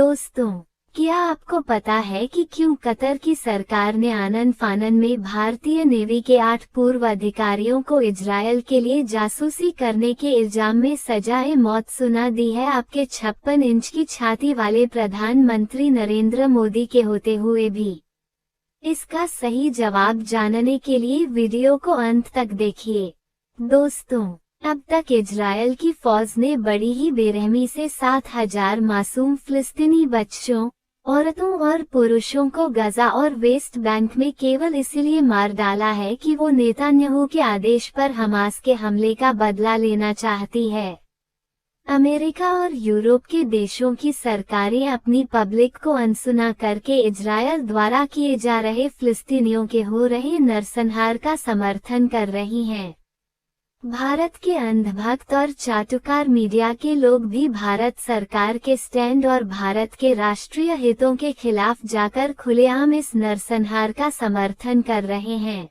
दोस्तों, क्या आपको पता है कि क्यों कतर की सरकार ने आनन फानन में भारतीय नेवी के 8 पूर्व अधिकारियों को इजरायल के लिए जासूसी करने के इल्जाम में सजाए मौत सुना दी है? आपके 56 इंच की छाती वाले प्रधानमंत्री नरेंद्र मोदी के होते हुए भी। इसका सही जवाब जानने के लिए वीडियो को अंत तक देखिए। दोस्तों, अब तक इजरायल की फौज ने बड़ी ही बेरहमी से 7,000 मासूम फिलिस्तीनी बच्चों, औरतों और पुरुषों को गजा और वेस्ट बैंक में केवल इसलिए मार डाला है कि वो नेतान्याहू के आदेश पर हमास के हमले का बदला लेना चाहती है। अमेरिका और यूरोप के देशों की सरकारें अपनी पब्लिक को अनसुना करके इजरायल द्वारा किए जा रहे फिलिस्तीनियों के हो रहे नरसंहार का समर्थन कर रही हैं। भारत के अंधभक्त और चाटुकार मीडिया के लोग भी भारत सरकार के स्टैंड और भारत के राष्ट्रीय हितों के खिलाफ जाकर खुलेआम इस नरसंहार का समर्थन कर रहे हैं।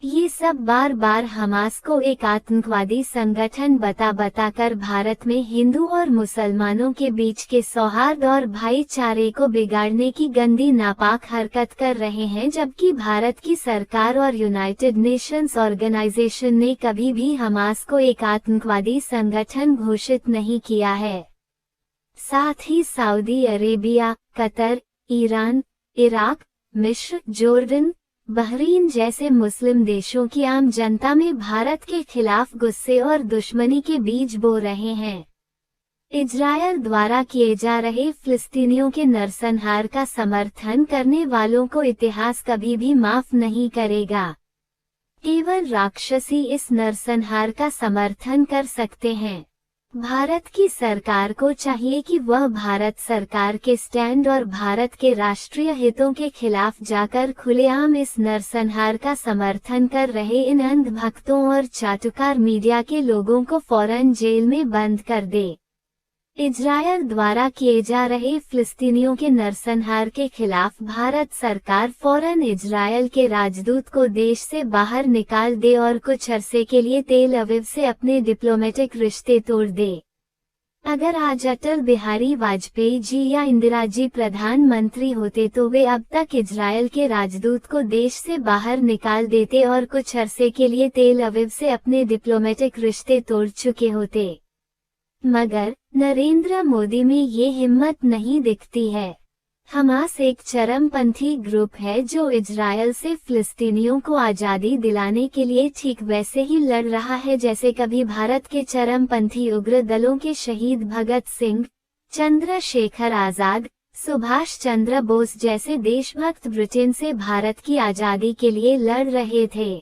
ये सब बार बार हमास को एक आतंकवादी संगठन बताकर भारत में हिंदू और मुसलमानों के बीच के सौहार्द और भाईचारे को बिगाड़ने की गंदी नापाक हरकत कर रहे हैं, जबकि भारत की सरकार और यूनाइटेड नेशंस ऑर्गेनाइजेशन ने कभी भी हमास को एक आतंकवादी संगठन घोषित नहीं किया है। साथ ही Saudi Arabia, Qatar, Iran, Iraq, मिस्र, जॉर्डन, बहरीन जैसे मुस्लिम देशों की आम जनता में भारत के खिलाफ गुस्से और दुश्मनी के बीज बो रहे हैं। इजरायल द्वारा किए जा रहे फिलिस्तीनियों के नरसंहार का समर्थन करने वालों को इतिहास कभी भी माफ नहीं करेगा। केवल राक्षसी इस नरसंहार का समर्थन कर सकते हैं। भारत की सरकार को चाहिए कि वह भारत सरकार के स्टैंड और भारत के राष्ट्रीय हितों के खिलाफ जाकर खुलेआम इस नरसंहार का समर्थन कर रहे इन अंधभक्तों और चाटुकार मीडिया के लोगों को फौरन जेल में बंद कर दे। इजरायल द्वारा किए जा रहे फिलिस्तीनियों के नरसंहार के खिलाफ भारत सरकार फौरन इजरायल के राजदूत को देश से बाहर निकाल दे और कुछ अरसे के लिए तेल अवीव से अपने डिप्लोमेटिक रिश्ते तोड़ दे। अगर आज अटल बिहारी वाजपेयी जी या इंदिरा जी प्रधानमंत्री होते तो वे अब तक इजरायल के राजदूत को देश से बाहर निकाल देते और कुछ अरसे के लिए तेल अवीव से अपने डिप्लोमेटिक रिश्ते तोड़ चुके होते। मगर नरेंद्र मोदी में ये हिम्मत नहीं दिखती है। हमास एक चरमपंथी ग्रुप है जो इजरायल से फिलिस्तीनियों को आज़ादी दिलाने के लिए ठीक वैसे ही लड़ रहा है जैसे कभी भारत के चरमपंथी उग्र दलों के शहीद भगत सिंह, चंद्रशेखर आजाद, सुभाष चंद्र बोस जैसे देशभक्त ब्रिटेन से भारत की आज़ादी के लिए लड़ रहे थे।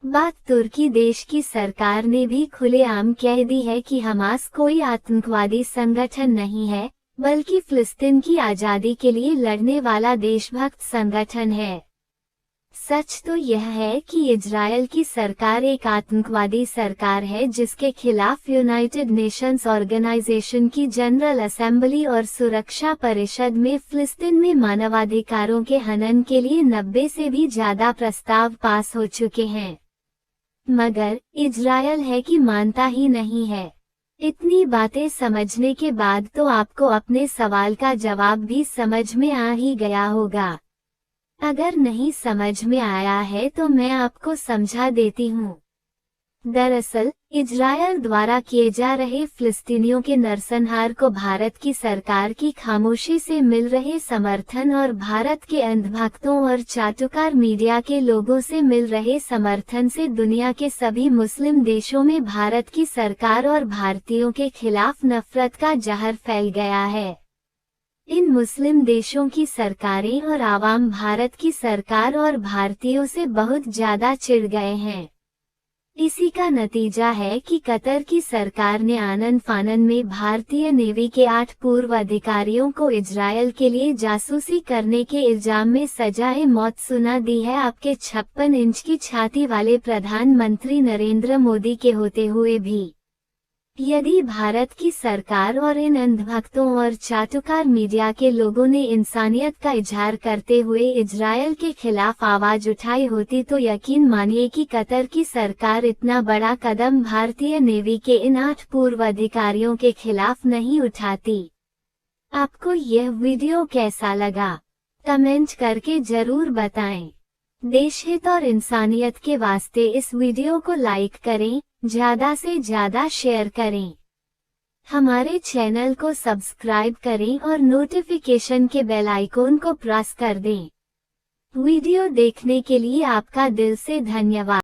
बात तुर्की देश की सरकार ने भी खुलेआम कह दी है कि हमास कोई आतंकवादी संगठन नहीं है, बल्कि फिलिस्तीन की आज़ादी के लिए लड़ने वाला देशभक्त संगठन है। सच तो यह है कि इजरायल की सरकार एक आतंकवादी सरकार है जिसके खिलाफ यूनाइटेड नेशंस ऑर्गेनाइजेशन की जनरल असेंबली और सुरक्षा परिषद में फिलिस्तीन में मानवाधिकारों के हनन के लिए 90 से भी ज्यादा प्रस्ताव पास हो चुके हैं। मगर इजरायल है कि मानता ही नहीं है। इतनी बातें समझने के बाद तो आपको अपने सवाल का जवाब भी समझ में आ ही गया होगा। अगर नहीं समझ में आया है तो मैं आपको समझा देती हूँ। दरअसल इजरायल द्वारा किए जा रहे फिलिस्तीनियों के नरसंहार को भारत की सरकार की खामोशी से मिल रहे समर्थन और भारत के अंधभक्तों और चाटुकार मीडिया के लोगों से मिल रहे समर्थन से दुनिया के सभी मुस्लिम देशों में भारत की सरकार और भारतीयों के खिलाफ नफरत का जहर फैल गया है। इन मुस्लिम देशों की सरकारें और आवाम भारत की सरकार और भारतीयों से बहुत ज्यादा चिढ़ गए हैं। इसी का नतीजा है कि कतर की सरकार ने आनन फानन में भारतीय नेवी के 8 पूर्व अधिकारियों को इजरायल के लिए जासूसी करने के इल्जाम में सजाए मौत सुना दी है। आपके 56 इंच की छाती वाले प्रधानमंत्री नरेंद्र मोदी के होते हुए भी। यदि भारत की सरकार और इन अंधभक्तों और चाटुकार मीडिया के लोगों ने इंसानियत का इजहार करते हुए इजरायल के खिलाफ आवाज उठाई होती तो यकीन मानिए कि कतर की सरकार इतना बड़ा कदम भारतीय नेवी के इन 8 पूर्व अधिकारियों के खिलाफ नहीं उठाती। आपको यह वीडियो कैसा लगा? कमेंट करके जरूर बताएं। देश हित और इंसानियत के वास्ते इस वीडियो को लाइक करें, ज्यादा से ज्यादा शेयर करें। हमारे चैनल को सब्सक्राइब करें और नोटिफिकेशन के बेल आइकॉन को प्रेस कर दें। वीडियो देखने के लिए आपका दिल से धन्यवाद।